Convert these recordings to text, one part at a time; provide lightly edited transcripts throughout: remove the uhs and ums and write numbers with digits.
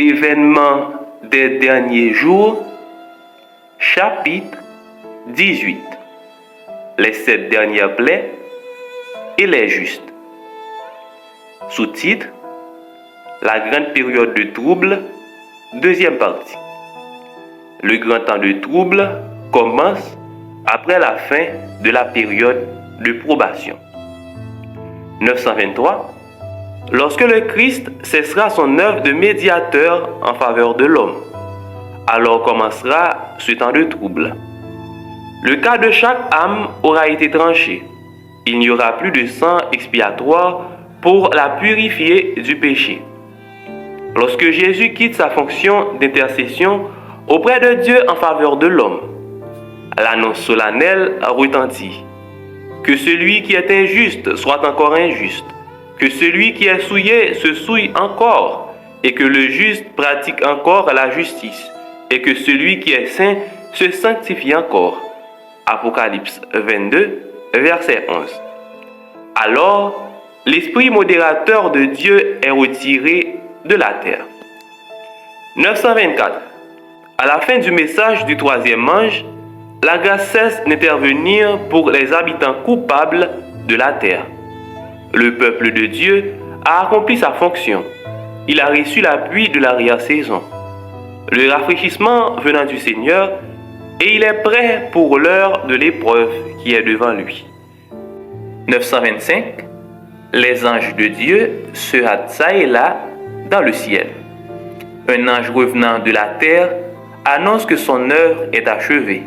Événements des derniers jours, chapitre 18. Les 7 dernières plaies et les justes. Sous-titre: La grande période de trouble, deuxième partie. Le grand temps de trouble commence après la fin de la période de probation. 923. Lorsque le Christ cessera son œuvre de médiateur en faveur de l'homme, alors commencera ce temps de trouble. Le cas de chaque âme aura été tranché. Il n'y aura plus de sang expiatoire pour la purifier du péché. Lorsque Jésus quitte sa fonction d'intercession auprès de Dieu en faveur de l'homme, l'annonce solennelle retentit: que celui qui est injuste soit encore injuste, que celui qui est souillé se souille encore, et que le juste pratique encore la justice, et que celui qui est saint se sanctifie encore. Apocalypse 22, verset 11. Alors, l'esprit modérateur de Dieu est retiré de la terre. 924. À la fin du message du troisième ange, la grâce cesse d'intervenir pour les habitants coupables de la terre. Le peuple de Dieu a accompli sa fonction. Il a reçu l'appui de l'arrière-saison. Le rafraîchissement venant du Seigneur, et il est prêt pour l'heure de l'épreuve qui est devant lui. 925. Les anges de Dieu se hâtent çà et là dans le ciel. Un ange revenant de la terre annonce que son œuvre est achevée.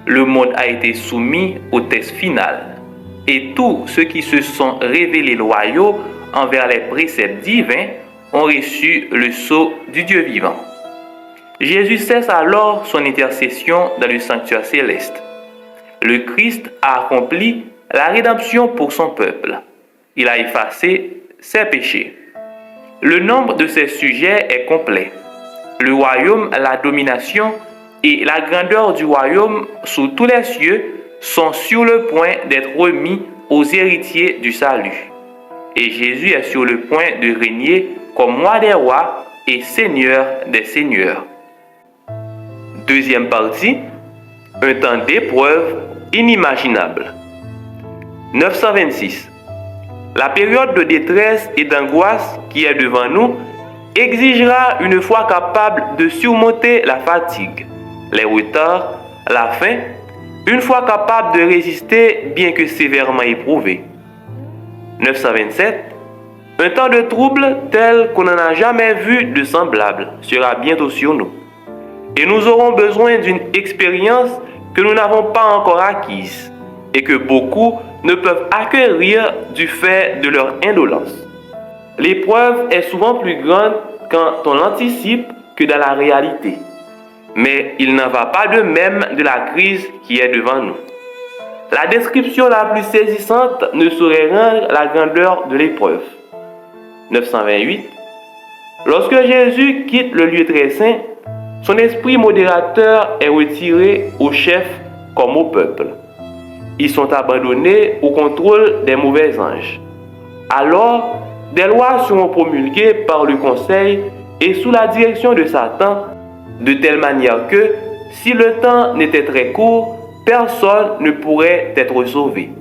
Le monde a été soumis au test final, et tous ceux qui se sont révélés loyaux envers les préceptes divins ont reçu le sceau du Dieu vivant. Jésus cesse alors son intercession dans le sanctuaire céleste. Le Christ a accompli la rédemption pour son peuple. Il a effacé ses péchés. Le nombre de ses sujets est complet. Le royaume, la domination et la grandeur du royaume sous tous les cieux sont sur le point d'être remis aux héritiers du salut. Et Jésus est sur le point de régner comme roi des rois et seigneur des seigneurs. Deuxième partie, un temps d'épreuve inimaginable. 926. La période de détresse et d'angoisse qui est devant nous exigera une foi capable de surmonter la fatigue, les retards, la faim, une foi capable de résister bien que sévèrement éprouvée. 927. Un temps de trouble tel qu'on n'en a jamais vu de semblable sera bientôt sur nous. Et nous aurons besoin d'une expérience que nous n'avons pas encore acquise et que beaucoup ne peuvent acquérir du fait de leur indolence. L'épreuve est souvent plus grande quand on l'anticipe que dans la réalité. Mais il n'en va pas de même de la crise qui est devant nous. La description la plus saisissante ne saurait rendre la grandeur de l'épreuve. 928. Lorsque Jésus quitte le lieu très saint, son esprit modérateur est retiré aux chefs comme au peuple. Ils sont abandonnés au contrôle des mauvais anges. Alors, des lois seront promulguées par le Conseil et sous la direction de Satan, de telle manière que, si le temps n'était très court, personne ne pourrait être sauvé.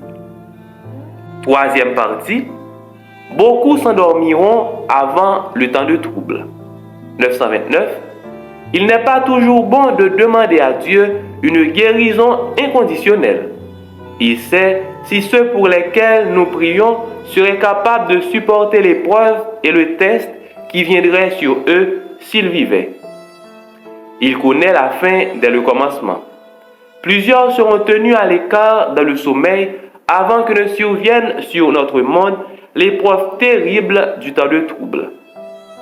Troisième partie, beaucoup s'endormiront avant le temps de trouble. 929. Il n'est pas toujours bon de demander à Dieu une guérison inconditionnelle. Il sait si ceux pour lesquels nous prions seraient capables de supporter l'épreuve et le test qui viendrait sur eux s'ils vivaient. Il connaît la fin dès le commencement. Plusieurs seront tenus à l'écart dans le sommeil avant que ne survienne sur notre monde l'épreuve terrible du temps de trouble.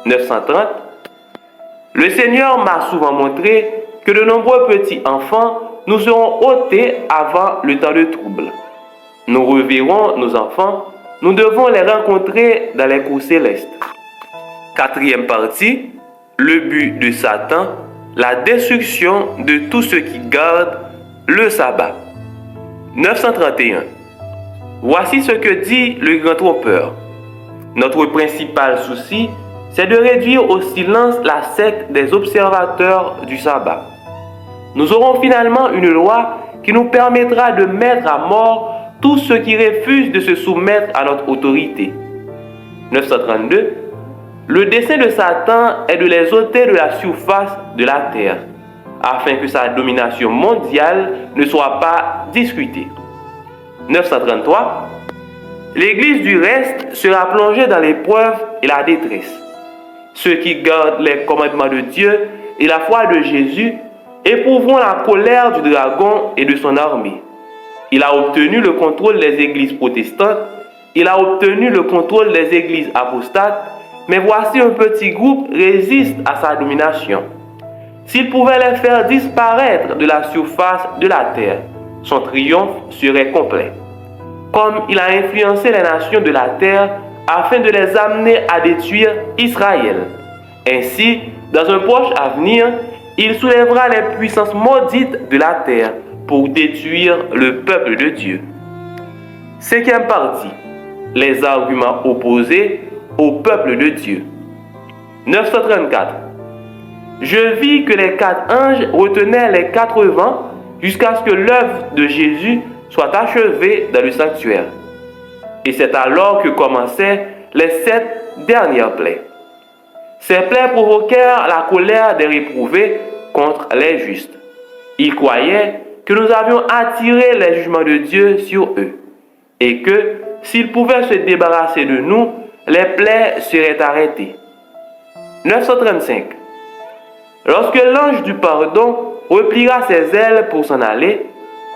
930. Le Seigneur m'a souvent montré que de nombreux petits enfants nous seront ôtés avant le temps de trouble. Nous reverrons nos enfants, nous devons les rencontrer dans les cours célestes. Quatrième partie, le but de Satan, la destruction de tous ceux qui gardent le sabbat. 931. Voici ce que dit le grand trompeur. Notre principal souci c'est de réduire au silence la secte des observateurs du sabbat. Nous aurons finalement une loi qui nous permettra de mettre à mort tous ceux qui refusent de se soumettre à notre autorité. 932. Le dessein de Satan est de les ôter de la surface de la terre, afin que sa domination mondiale ne soit pas discutée. 933. L'Église du reste sera plongée dans l'épreuve et la détresse. Ceux qui gardent les commandements de Dieu et la foi de Jésus éprouveront la colère du dragon et de son armée. Il a obtenu le contrôle des églises protestantes, il a obtenu le contrôle des églises apostates, mais voici un petit groupe résiste à sa domination. S'il pouvait les faire disparaître de la surface de la terre, son triomphe serait complet. Comme il a influencé les nations de la terre afin de les amener à détruire Israël. Ainsi, dans un proche avenir, il soulèvera les puissances maudites de la terre pour détruire le peuple de Dieu. Cinquième partie. Les arguments opposés au peuple de Dieu. 934. Je vis que les 4 anges retenaient les 4 vents jusqu'à ce que l'œuvre de Jésus soit achevée dans le sanctuaire. Et c'est alors que commençaient les 7 dernières plaies. Ces plaies provoquèrent la colère des réprouvés contre les justes. Ils croyaient que nous avions attiré les jugements de Dieu sur eux et que s'ils pouvaient se débarrasser de nous, les plaies seraient arrêtées. 935. Lorsque l'ange du pardon repliera ses ailes pour s'en aller,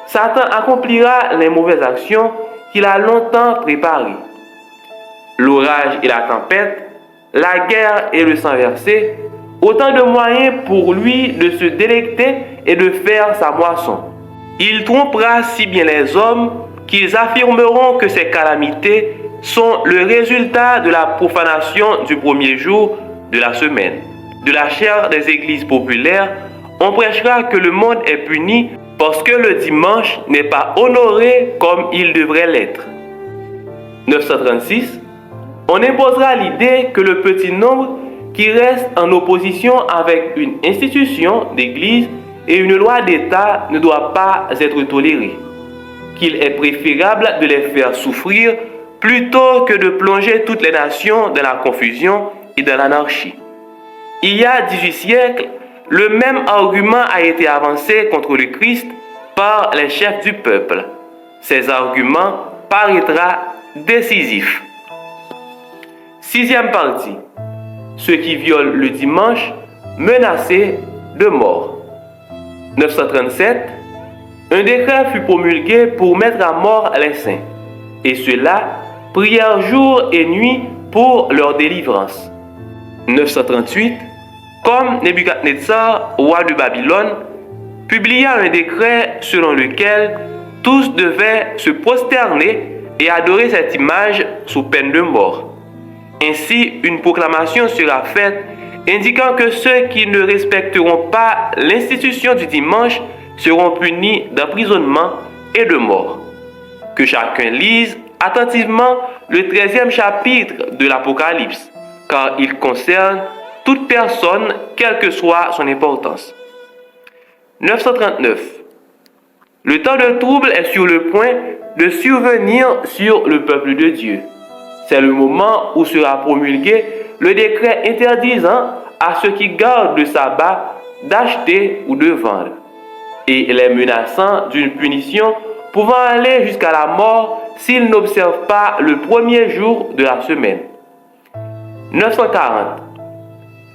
Satan accomplira les mauvaises actions qu'il a longtemps préparées. L'orage et la tempête, la guerre et le sang versé, autant de moyens pour lui de se délecter et de faire sa moisson. Il trompera si bien les hommes qu'ils affirmeront que ces calamités sont le résultat de la profanation du premier jour de la semaine. De la chair des églises populaires, on prêchera que le monde est puni parce que le dimanche n'est pas honoré comme il devrait l'être. 936. On imposera l'idée que le petit nombre qui reste en opposition avec une institution d'église et une loi d'État ne doit pas être toléré. Qu'il est préférable de les faire souffrir plutôt que de plonger toutes les nations dans la confusion et dans l'anarchie. Il y a 18 siècles, le même argument a été avancé contre le Christ par les chefs du peuple. Ces arguments paraîtra décisifs. Sixième partie. Ceux qui violent le dimanche, menacés de mort. 937. Un décret fut promulgué pour mettre à mort les saints, et ceux-là prièrent jour et nuit pour leur délivrance. 938. Comme Nebuchadnezzar, roi de Babylone, publia un décret selon lequel tous devaient se prosterner et adorer cette image sous peine de mort. Ainsi, une proclamation sera faite indiquant que ceux qui ne respecteront pas l'institution du dimanche seront punis d'emprisonnement et de mort. Que chacun lise attentivement le 13e chapitre de l'Apocalypse, car il concerne toute personne, quelle que soit son importance. 939. Le temps de trouble est sur le point de survenir sur le peuple de Dieu. C'est le moment où sera promulgué le décret interdisant à ceux qui gardent le sabbat d'acheter ou de vendre, et les menaçant d'une punition pouvant aller jusqu'à la mort s'ils n'observent pas le premier jour de la semaine. 940.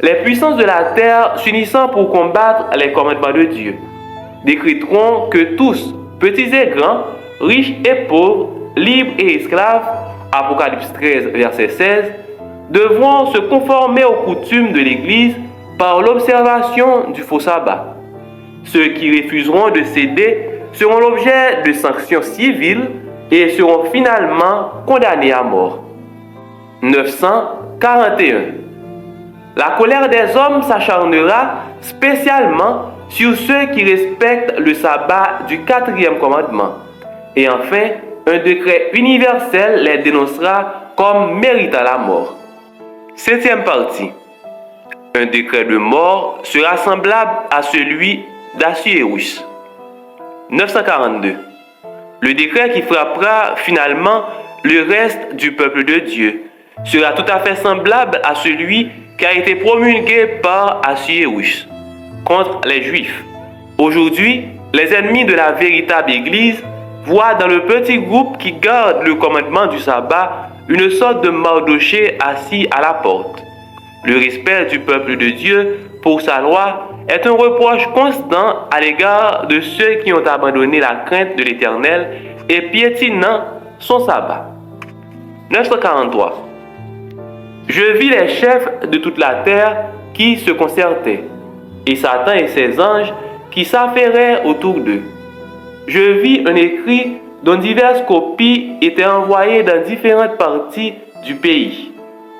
Les puissances de la terre, s'unissant pour combattre les commandements de Dieu, décréteront que tous, petits et grands, riches et pauvres, libres et esclaves, Apocalypse 13, verset 16, devront se conformer aux coutumes de l'Église par l'observation du faux sabbat. Ceux qui refuseront de céder seront l'objet de sanctions civiles et seront finalement condamnés à mort. 941. La colère des hommes s'acharnera spécialement sur ceux qui respectent le sabbat du 4e commandement. Et enfin, un décret universel les dénoncera comme méritant la mort. Septième partie. Un décret de mort sera semblable à celui d'Assuérus. 942. Le décret qui frappera finalement le reste du peuple de Dieu sera tout à fait semblable à celui qui a été promulgué par Assuérus contre les Juifs. Aujourd'hui, les ennemis de la véritable Église voient dans le petit groupe qui garde le commandement du sabbat une sorte de Mardochée assis à la porte. Le respect du peuple de Dieu pour sa loi est un reproche constant à l'égard de ceux qui ont abandonné la crainte de l'Éternel et piétinant son sabbat. 943. Je vis les chefs de toute la terre qui se concertaient, et Satan et ses anges qui s'affairaient autour d'eux. Je vis un écrit dont diverses copies étaient envoyées dans différentes parties du pays,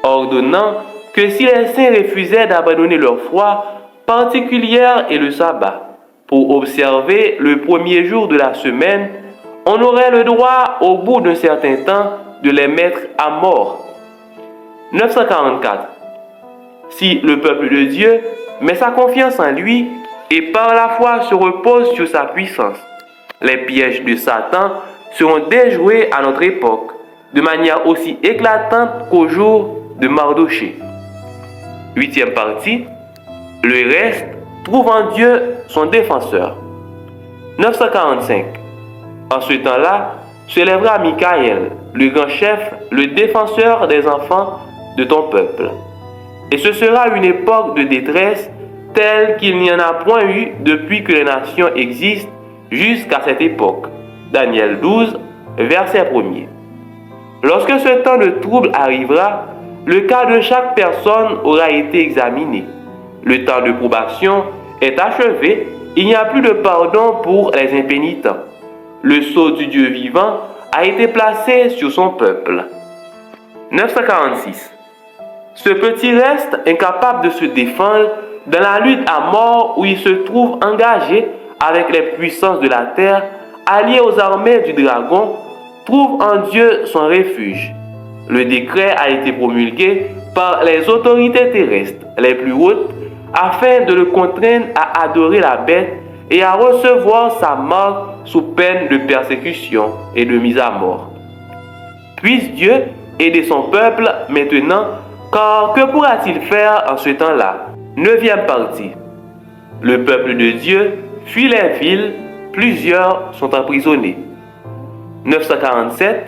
ordonnant que si les saints refusaient d'abandonner leur foi particulière et le sabbat, pour observer le premier jour de la semaine, on aurait le droit, au bout d'un certain temps, de les mettre à mort. 944. Si le peuple de Dieu met sa confiance en lui et par la foi se repose sur sa puissance, les pièges de Satan seront déjoués à notre époque, de manière aussi éclatante qu'au jour de Mardochée. Huitième partie. Le reste trouve en Dieu son défenseur. 945. En ce temps-là, se lèvera Michaël, le grand chef, le défenseur des enfants de ton peuple. Et ce sera une époque de détresse telle qu'il n'y en a point eu depuis que les nations existent jusqu'à cette époque. Daniel 12, verset 1er. Lorsque ce temps de trouble arrivera, le cas de chaque personne aura été examiné. Le temps de probation est achevé, il n'y a plus de pardon pour les impénitents. Le sceau du Dieu vivant a été placé sur son peuple. 946. Ce petit reste incapable de se défendre dans la lutte à mort où il se trouve engagé avec les puissances de la terre, allié aux armées du dragon, trouve en Dieu son refuge. Le décret a été promulgué par les autorités terrestres les plus hautes afin de le contraindre à adorer la bête et à recevoir sa marque sous peine de persécution et de mise à mort. Puisse Dieu aider son peuple maintenant, car que pourra-t-il faire en ce temps-là? Neuvième partie. Le peuple de Dieu fuit les villes, plusieurs sont emprisonnés. 947.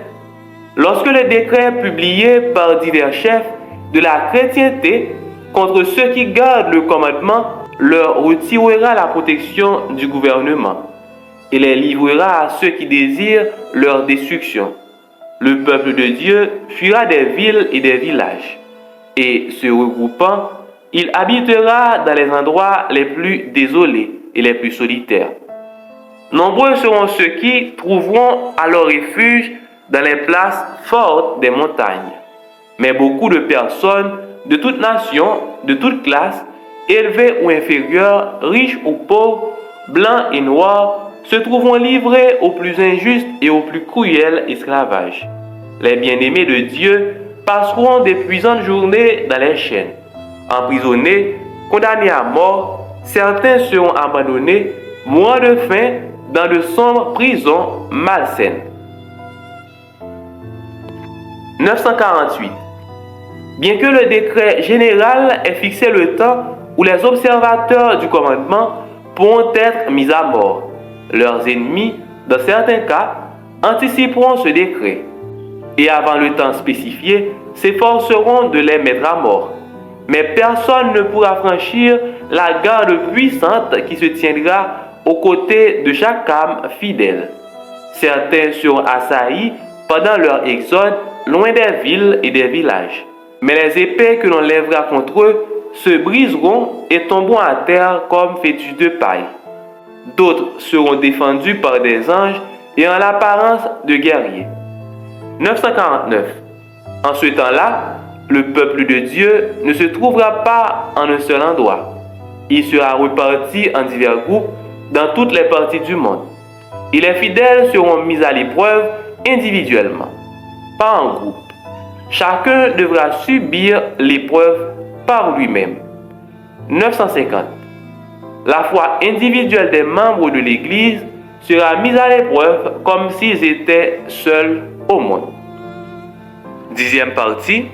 Lorsque le décret publié par divers chefs de la chrétienté contre ceux qui gardent le commandement leur retirera la protection du gouvernement et les livrera à ceux qui désirent leur destruction, le peuple de Dieu fuira des villes et des villages, et se regroupant, il habitera dans les endroits les plus désolés et les plus solitaires. Nombreux seront ceux qui trouveront alors refuge dans les places fortes des montagnes. Mais beaucoup de personnes de toute nation, de toute classe, élevés ou inférieurs, riches ou pauvres, blancs et noirs, se trouveront livrés au plus injuste et au plus cruel esclavage. Les bien-aimés de Dieu passeront d'épuisantes journées dans les chaînes. Emprisonnés, condamnés à mort, certains seront abandonnés, mourant de faim dans de sombres prisons malsaines. 948. Bien que le décret général ait fixé le temps où les observateurs du commandement pourront être mis à mort, leurs ennemis, dans certains cas, anticiperont ce décret et avant le temps spécifié, s'efforceront de les mettre à mort. Mais personne ne pourra franchir la garde puissante qui se tiendra aux côtés de chaque âme fidèle. Certains seront assaillis pendant leur exode loin des villes et des villages. Mais les épées que l'on lèvera contre eux se briseront et tomberont à terre comme fétus de paille. D'autres seront défendus par des anges et en l'apparence de guerriers. 949. En ce temps-là, le peuple de Dieu ne se trouvera pas en un seul endroit. Il sera reparti en divers groupes dans toutes les parties du monde. Et les fidèles seront mis à l'épreuve individuellement, pas en groupe. Chacun devra subir l'épreuve par lui-même. 950. La foi individuelle des membres de l'Église sera mise à l'épreuve comme s'ils étaient seuls au monde. 10e partie.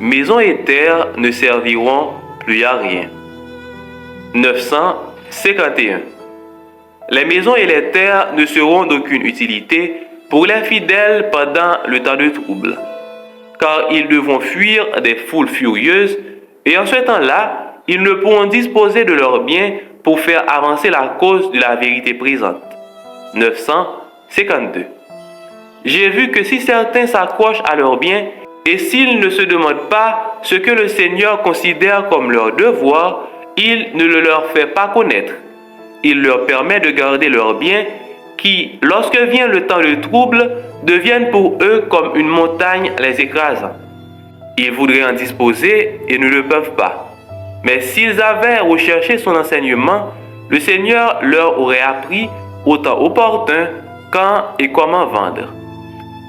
Maison et terre ne serviront plus à rien. 951. Les maisons et les terres ne seront d'aucune utilité pour les fidèles pendant le temps de trouble, car ils devront fuir des foules furieuses et en ce temps-là, ils ne pourront disposer de leurs biens pour faire avancer la cause de la vérité présente. 952. J'ai vu que si certains s'accrochent à leurs biens et s'ils ne se demandent pas ce que le Seigneur considère comme leur devoir, il ne le leur fait pas connaître. Il leur permet de garder leurs biens qui, lorsque vient le temps de trouble, deviennent pour eux comme une montagne les écrasant. Ils voudraient en disposer et ne le peuvent pas. Mais s'ils avaient recherché son enseignement, le Seigneur leur aurait appris au temps opportun quand et comment vendre.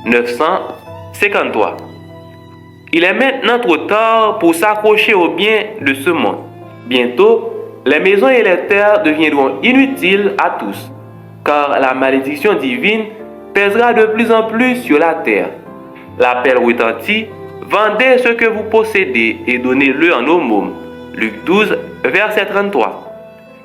953. Il est maintenant trop tard pour s'accrocher aux biens de ce monde. Bientôt, les maisons et les terres deviendront inutiles à tous, car la malédiction divine pèsera de plus en plus sur la terre. L'appel retentit, vendez ce que vous possédez et donnez-le en aumône. Luc 12, verset 33.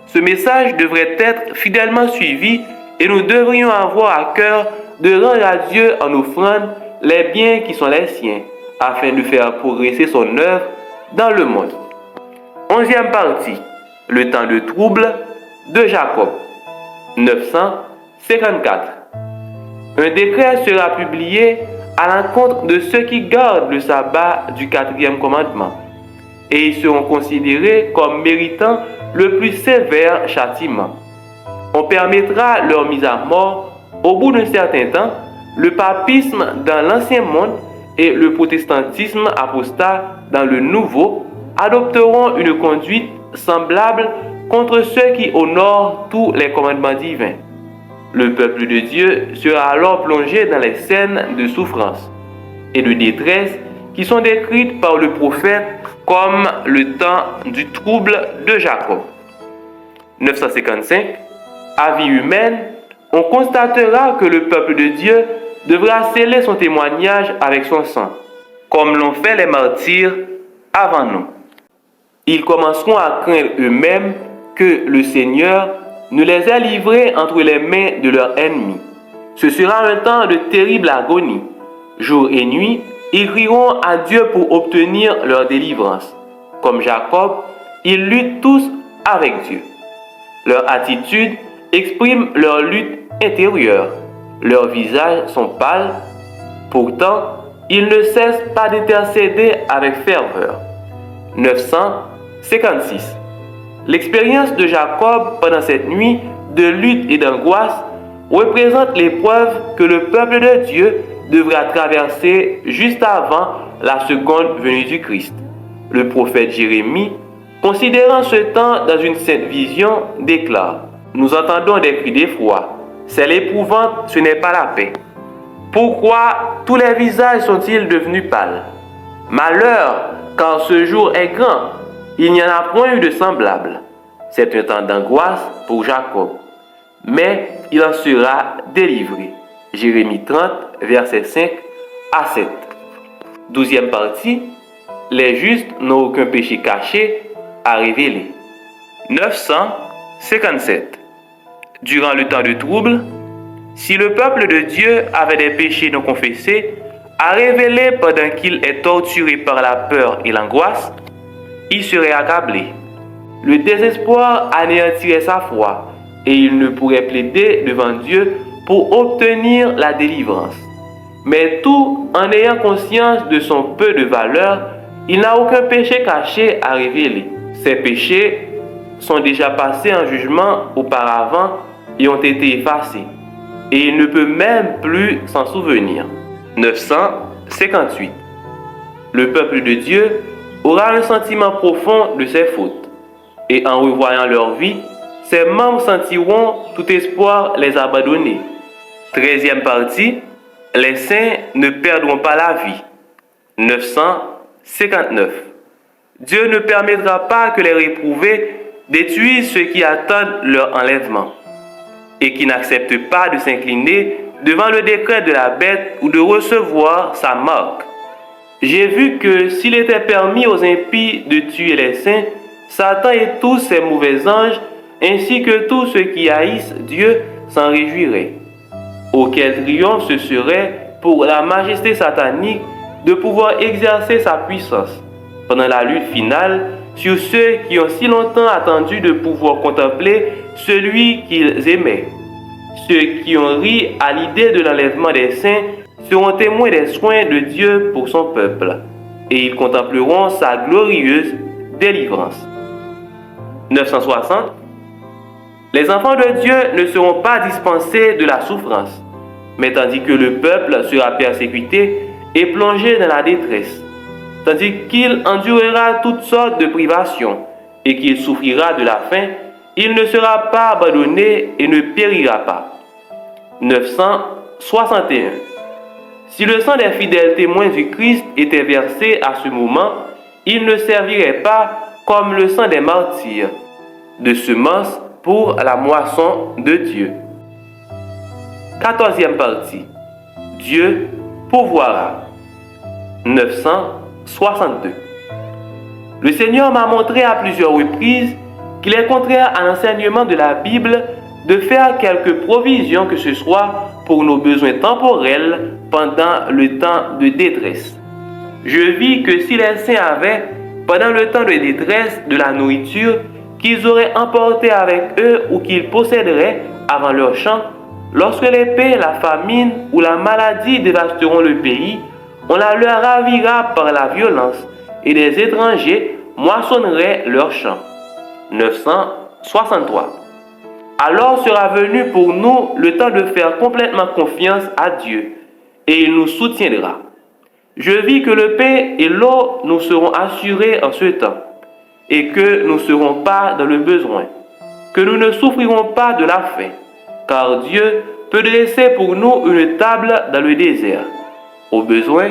Ce message devrait être fidèlement suivi et nous devrions avoir à cœur de rendre à Dieu en offrande les biens qui sont les siens, afin de faire progresser son œuvre dans le monde. 11e partie. Le temps de trouble de Jacob. 954. Un décret sera publié à l'encontre de ceux qui gardent le sabbat du 4e commandement, et ils seront considérés comme méritant le plus sévère châtiment. On permettra leur mise à mort au bout d'un certain temps. Le papisme dans l'ancien monde et le protestantisme apostat dans le nouveau adopteront une conduite semblable contre ceux qui honorent tous les commandements divins. Le peuple de Dieu sera alors plongé dans les scènes de souffrance et de détresse qui sont décrites par le prophète comme le temps du trouble de Jacob. 955. À vie humaine, on constatera que le peuple de Dieu devra sceller son témoignage avec son sang, comme l'ont fait les martyrs avant nous. Ils commenceront à craindre eux-mêmes que le Seigneur ne les ait livrés entre les mains de leurs ennemis. Ce sera un temps de terrible agonie. Jour et nuit, ils crieront à Dieu pour obtenir leur délivrance. Comme Jacob, ils luttent tous avec Dieu. Leur attitude exprime leur lutte intérieure. Leurs visages sont pâles. Pourtant, ils ne cessent pas d'intercéder avec ferveur. 956. L'expérience de Jacob pendant cette nuit de lutte et d'angoisse représente l'épreuve que le peuple de Dieu devra traverser juste avant la seconde venue du Christ. Le prophète Jérémie, considérant ce temps dans une sainte vision, déclare: Nous entendons des cris d'effroi. C'est l'épouvante, ce n'est pas la paix. Pourquoi tous les visages sont-ils devenus pâles? Malheur, car ce jour est grand. Il n'y en a point eu de semblable. C'est un temps d'angoisse pour Jacob, mais il en sera délivré. Jérémie 30, versets 5 à 7. 12e partie. Les justes n'ont aucun péché caché à révéler. 957. Durant le temps de trouble, si le peuple de Dieu avait des péchés non confessés à révéler pendant qu'il est torturé par la peur et l'angoisse, il serait accablé. Le désespoir anéantirait sa foi et il ne pourrait plaider devant Dieu pour obtenir la délivrance. Mais tout en ayant conscience de son peu de valeur, il n'a aucun péché caché à révéler. Ses péchés sont déjà passés en jugement auparavant et ont été effacés. Et il ne peut même plus s'en souvenir. 958. Le peuple de Dieu aura un sentiment profond de ses fautes. Et en revoyant leur vie, ses membres sentiront tout espoir les abandonner. 13e partie. Les saints ne perdront pas la vie. 959. Dieu ne permettra pas que les réprouvés détruisent ceux qui attendent leur enlèvement et qui n'acceptent pas de s'incliner devant le décret de la bête ou de recevoir sa marque. J'ai vu que s'il était permis aux impies de tuer les saints, Satan et tous ses mauvais anges, ainsi que tous ceux qui haïssent Dieu, s'en réjouiraient. Auquel triomphe ce serait pour la majesté satanique de pouvoir exercer sa puissance pendant la lutte finale sur ceux qui ont si longtemps attendu de pouvoir contempler celui qu'ils aimaient. Ceux qui ont ri à l'idée de l'enlèvement des saints seront témoins des soins de Dieu pour son peuple, et ils contempleront sa glorieuse délivrance. 960. Les enfants de Dieu ne seront pas dispensés de la souffrance, mais tandis que le peuple sera persécuté et plongé dans la détresse, tandis qu'il endurera toutes sortes de privations et qu'il souffrira de la faim, il ne sera pas abandonné et ne périra pas. 961. Si le sang des fidèles témoins du Christ était versé à ce moment, il ne servirait pas comme le sang des martyrs, de semence pour la moisson de Dieu. 14e partie. Dieu pourvoira. 962. Le Seigneur m'a montré à plusieurs reprises qu'il est contraire à l'enseignement de la Bible de faire quelque provision que ce soit pour nos besoins temporels pendant le temps de détresse. Je vis que si les saints avaient, pendant le temps de détresse, de la nourriture qu'ils auraient emporté avec eux ou qu'ils posséderaient avant leur chant, lorsque l'épée, la famine ou la maladie dévasteront le pays, on la leur ravira par la violence et des étrangers moissonneraient leurs champs. 963. Alors sera venu pour nous le temps de faire complètement confiance à Dieu, et il nous soutiendra. Je vis que le pain et l'eau nous seront assurés en ce temps, et que nous ne serons pas dans le besoin, que nous ne souffrirons pas de la faim, car Dieu peut dresser pour nous une table dans le désert. Au besoin,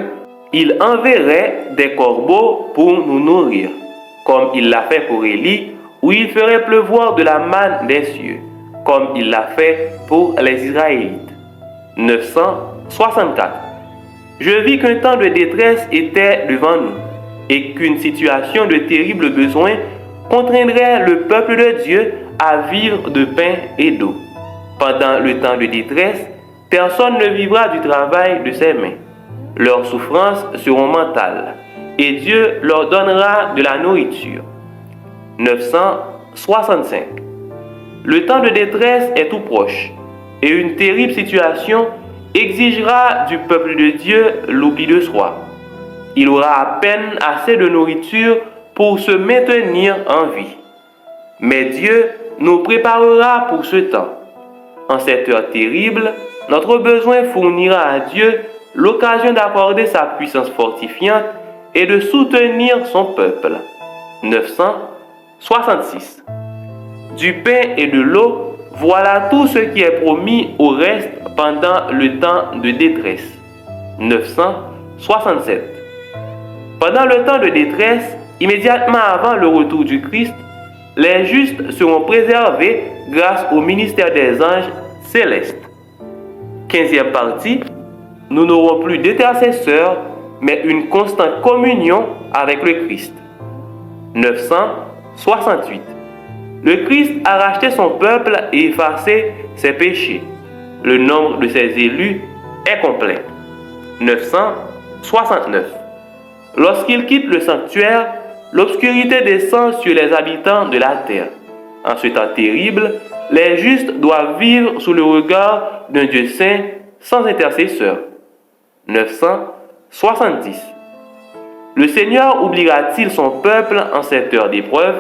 il enverrait des corbeaux pour nous nourrir, comme il l'a fait pour Élie, où il ferait pleuvoir de la manne des cieux, comme il l'a fait pour les Israélites. 964. Je vis qu'un temps de détresse était devant nous, et qu'une situation de terrible besoin contraindrait le peuple de Dieu à vivre de pain et d'eau. Pendant le temps de détresse, personne ne vivra du travail de ses mains. Leurs souffrances seront mentales, et Dieu leur donnera de la nourriture. 965. Le temps de détresse est tout proche, et une terrible situation exigera du peuple de Dieu l'oubli de soi. Il aura à peine assez de nourriture pour se maintenir en vie. Mais Dieu nous préparera pour ce temps. En cette heure terrible, notre besoin fournira à Dieu l'occasion d'accorder sa puissance fortifiante et de soutenir son peuple. 966. Du pain et de l'eau, voilà tout ce qui est promis au reste pendant le temps de détresse. 967. Pendant le temps de détresse, immédiatement avant le retour du Christ, les justes seront préservés grâce au ministère des anges célestes. 15e partie. Nous n'aurons plus d'intercesseurs, mais une constante communion avec le Christ. 968. Le Christ a racheté son peuple et effacé ses péchés. Le nombre de ses élus est complet. 969. Lorsqu'il quitte le sanctuaire, l'obscurité descend sur les habitants de la terre. En ce temps terrible, les justes doivent vivre sous le regard d'un Dieu saint sans intercesseur. 970. Le Seigneur oubliera-t-il son peuple en cette heure d'épreuve?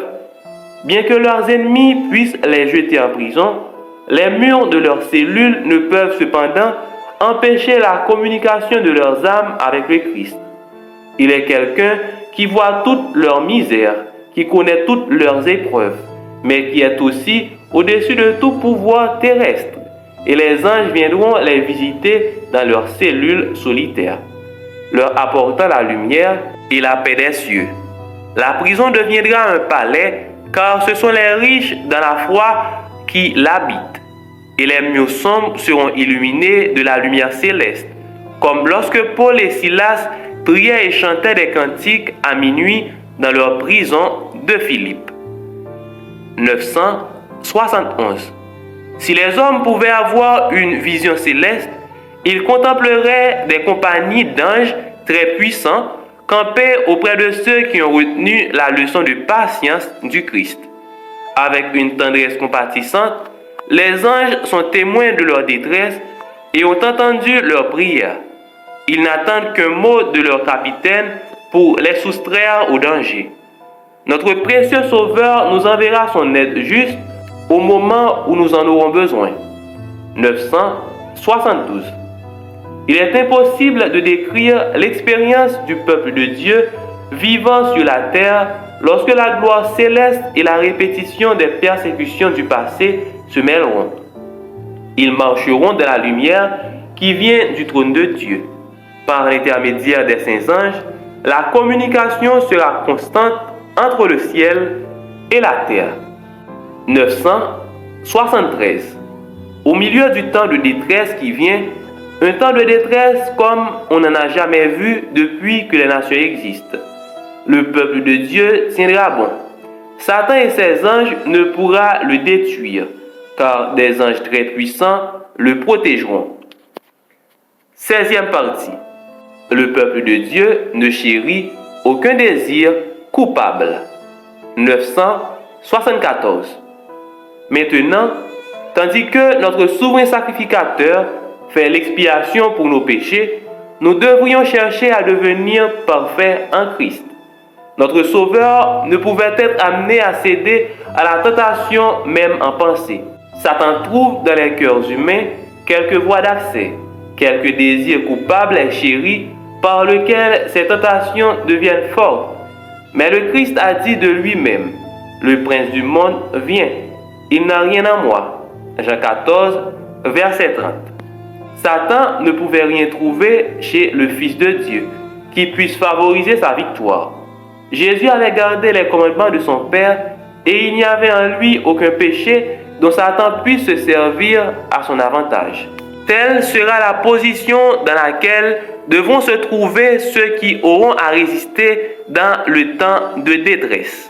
Bien que leurs ennemis puissent les jeter en prison, les murs de leurs cellules ne peuvent cependant empêcher la communication de leurs âmes avec le Christ. Il est quelqu'un qui voit toute leur misère, qui connaît toutes leurs épreuves, mais qui est aussi au-dessus de tout pouvoir terrestre, et les anges viendront les visiter dans leurs cellules solitaires. leur apportant la lumière et la paix des cieux. La prison deviendra un palais, car ce sont les riches dans la foi qui l'habitent, et les murs sombres seront illuminés de la lumière céleste, comme lorsque Paul et Silas priaient et chantaient des cantiques à minuit dans leur prison de Philippe. 971. Si les hommes pouvaient avoir une vision céleste, ils contempleraient des compagnies d'anges très puissants campés auprès de ceux qui ont retenu la leçon de patience du Christ. Avec une tendresse compatissante, les anges sont témoins de leur détresse et ont entendu leurs prières. Ils n'attendent qu'un mot de leur capitaine pour les soustraire au danger. Notre précieux Sauveur nous enverra son aide juste au moment où nous en aurons besoin. 972. Il est impossible de décrire l'expérience du peuple de Dieu vivant sur la terre lorsque la gloire céleste et la répétition des persécutions du passé se mêleront. Ils marcheront dans la lumière qui vient du trône de Dieu. Par l'intermédiaire des saints anges, la communication sera constante entre le ciel et la terre. 973. Au milieu du temps de détresse qui vient, un temps de détresse comme on n'en a jamais vu depuis que les nations existent, le peuple de Dieu tiendra bon. Satan et ses anges ne pourront le détruire, car des anges très puissants le protégeront. 16e partie. Le peuple de Dieu ne chérit aucun désir coupable. 974. Maintenant, tandis que notre souverain sacrificateur fait l'expiation pour nos péchés, nous devrions chercher à devenir parfaits en Christ. Notre Sauveur ne pouvait être amené à céder à la tentation même en pensée. Satan trouve dans les cœurs humains quelques voies d'accès, quelques désirs coupables et chéris par lesquels ces tentations deviennent fortes. Mais le Christ a dit de lui-même, « Le prince du monde vient, il n'a rien à moi. » Jean 14, verset 30. Satan ne pouvait rien trouver chez le Fils de Dieu qui puisse favoriser sa victoire. Jésus avait gardé les commandements de son Père et il n'y avait en lui aucun péché dont Satan puisse se servir à son avantage. Telle sera la position dans laquelle devront se trouver ceux qui auront à résister dans le temps de détresse.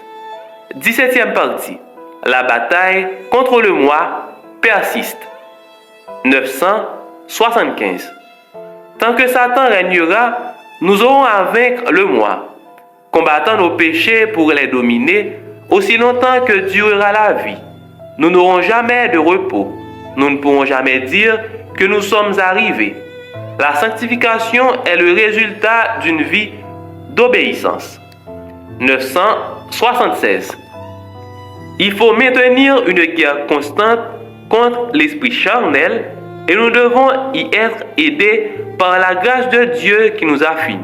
17e partie. La bataille contre le moi persiste. 975. Tant que Satan régnera, nous aurons à vaincre le moi, combattant nos péchés pour les dominer aussi longtemps que durera la vie. Nous n'aurons jamais de repos. Nous ne pourrons jamais dire que nous sommes arrivés. La sanctification est le résultat d'une vie d'obéissance. 976. Il faut maintenir une guerre constante contre l'esprit charnel et nous devons y être aidés par la grâce de Dieu qui nous affine,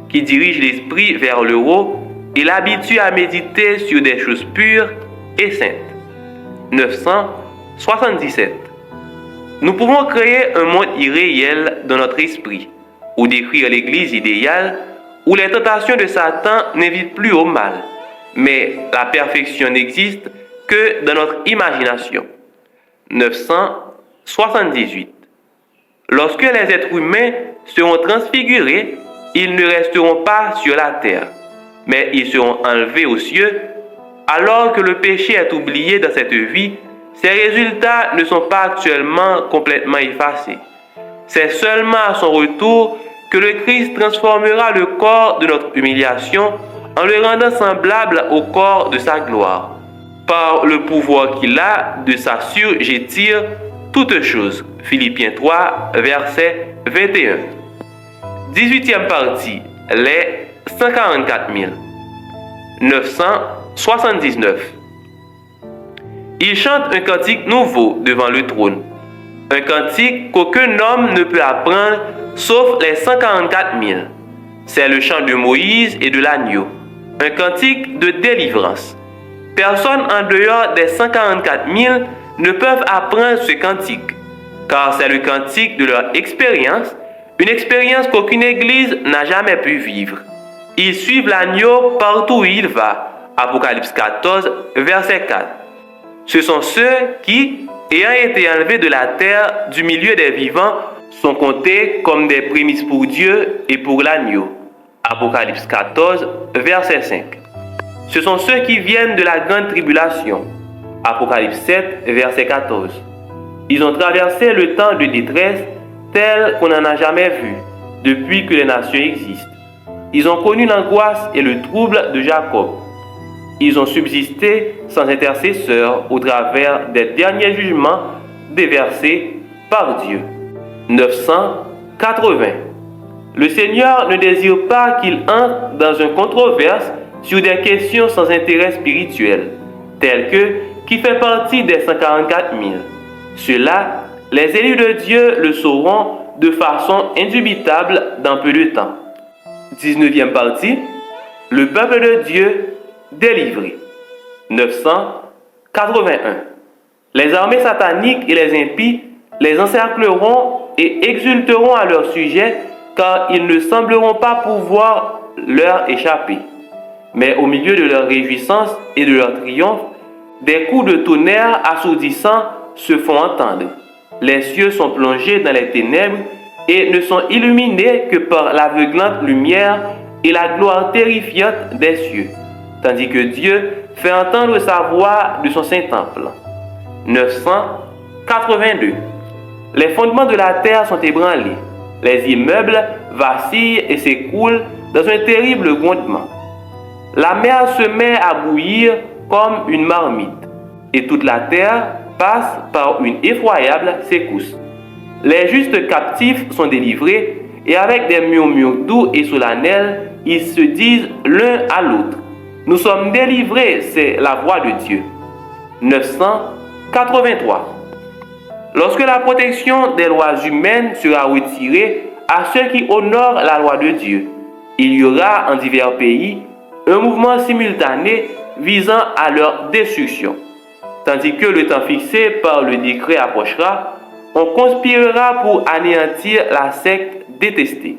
qui dirige l'esprit vers le haut et l'habitue à méditer sur des choses pures et saintes. 977. Nous pouvons créer un monde irréel dans notre esprit, ou décrire l'Église idéale où les tentations de Satan n'invitent plus au mal, mais la perfection n'existe que dans notre imagination. 978. Lorsque les êtres humains seront transfigurés, ils ne resteront pas sur la terre, mais ils seront enlevés aux cieux. Alors que le péché est oublié dans cette vie, ses résultats ne sont pas actuellement complètement effacés. C'est seulement à son retour que le Christ transformera le corps de notre humiliation en le rendant semblable au corps de sa gloire, par le pouvoir qu'il a de s'assujettir toutes choses. Philippiens 3, verset 21. 18e partie. Les 144 000. 979. Il chante un cantique nouveau devant le trône. Un cantique qu'aucun homme ne peut apprendre sauf les 144 000. C'est le chant de Moïse et de l'agneau. Un cantique de délivrance. Personne en dehors des 144 000 ne peuvent apprendre ce cantique, car c'est le cantique de leur expérience, Une expérience qu'aucune église n'a jamais pu vivre. Ils suivent l'agneau partout où il va. Apocalypse 14, verset 4. Ce sont ceux qui, ayant été enlevés de la terre, du milieu des vivants, sont comptés comme des prémices pour Dieu et pour l'agneau. Apocalypse 14, verset 5. Ce sont ceux qui viennent de la grande tribulation. Apocalypse 7, verset 14. Ils ont traversé le temps de détresse tel qu'on n'en a jamais vu depuis que les nations existent. Ils ont connu l'angoisse et le trouble de Jacob. Ils ont subsisté sans intercesseur au travers des derniers jugements déversés par Dieu. 980. Le Seigneur ne désire pas qu'il entre dans une controverse sur des questions sans intérêt spirituel, telles que qui fait partie des 144 000. Cela, les élus de Dieu le sauront de façon indubitable dans peu de temps. 19e partie. Le peuple de Dieu délivré. 981. Les armées sataniques et les impies les encercleront et exulteront à leur sujet, car ils ne sembleront pas pouvoir leur échapper. Mais au milieu de leur réjouissance et de leur triomphe, des coups de tonnerre assourdissants se font entendre. Les cieux sont plongés dans les ténèbres et ne sont illuminés que par l'aveuglante lumière et la gloire terrifiante des cieux, tandis que Dieu fait entendre sa voix de son saint temple. 982. Les fondements de la terre sont ébranlés. Les immeubles vacillent et s'écroulent dans un terrible grondement. La mer se met à bouillir comme une marmite, et toute la terre passe par une effroyable secousse. Les justes captifs sont délivrés, et avec des murmures doux et solennels, ils se disent l'un à l'autre: nous sommes délivrés, c'est la voix de Dieu. 983. Lorsque la protection des lois humaines sera retirée à ceux qui honorent la loi de Dieu, il y aura en divers pays un mouvement simultané visant à leur destruction. Tandis que le temps fixé par le décret approchera, on conspirera pour anéantir la secte détestée.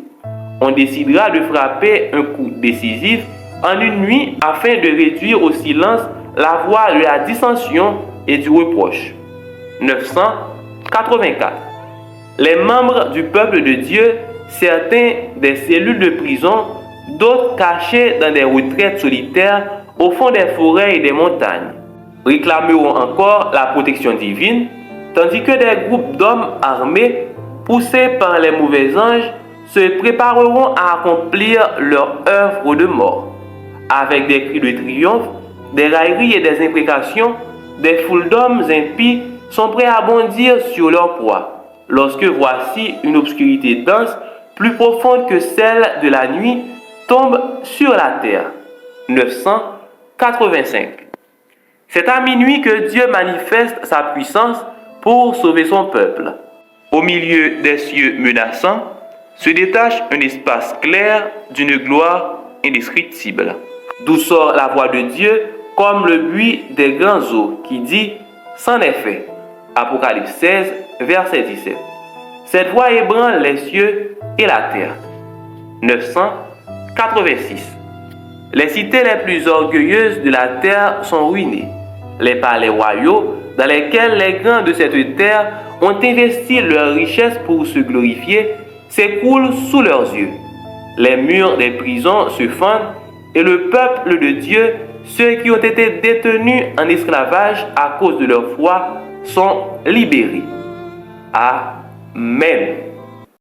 On décidera de frapper un coup décisif en une nuit afin de réduire au silence la voix de la dissension et du reproche. 984. Les membres du peuple de Dieu, certains des cellules de prison, d'autres cachés dans des retraites solitaires au fond des forêts et des montagnes, réclameront encore la protection divine, tandis que des groupes d'hommes armés, poussés par les mauvais anges, se prépareront à accomplir leur œuvre de mort. Avec des cris de triomphe, des railleries et des imprécations, des foules d'hommes impies sont prêts à bondir sur leur proie, lorsque voici une obscurité dense, plus profonde que celle de la nuit, tombe sur la terre. 985. C'est à minuit que Dieu manifeste sa puissance pour sauver son peuple. Au milieu des cieux menaçants, se détache un espace clair d'une gloire indescriptible, d'où sort la voix de Dieu comme le bruit des grands eaux qui dit « C'en est fait ». Apocalypse 16, verset 17. Cette voix ébranle les cieux et la terre. 986. Les cités les plus orgueilleuses de la terre sont ruinées. Les palais royaux, dans lesquels les grands de cette terre ont investi leurs richesses pour se glorifier, s'écroulent sous leurs yeux. Les murs des prisons se fendent et le peuple de Dieu, ceux qui ont été détenus en esclavage à cause de leur foi, sont libérés. Amen.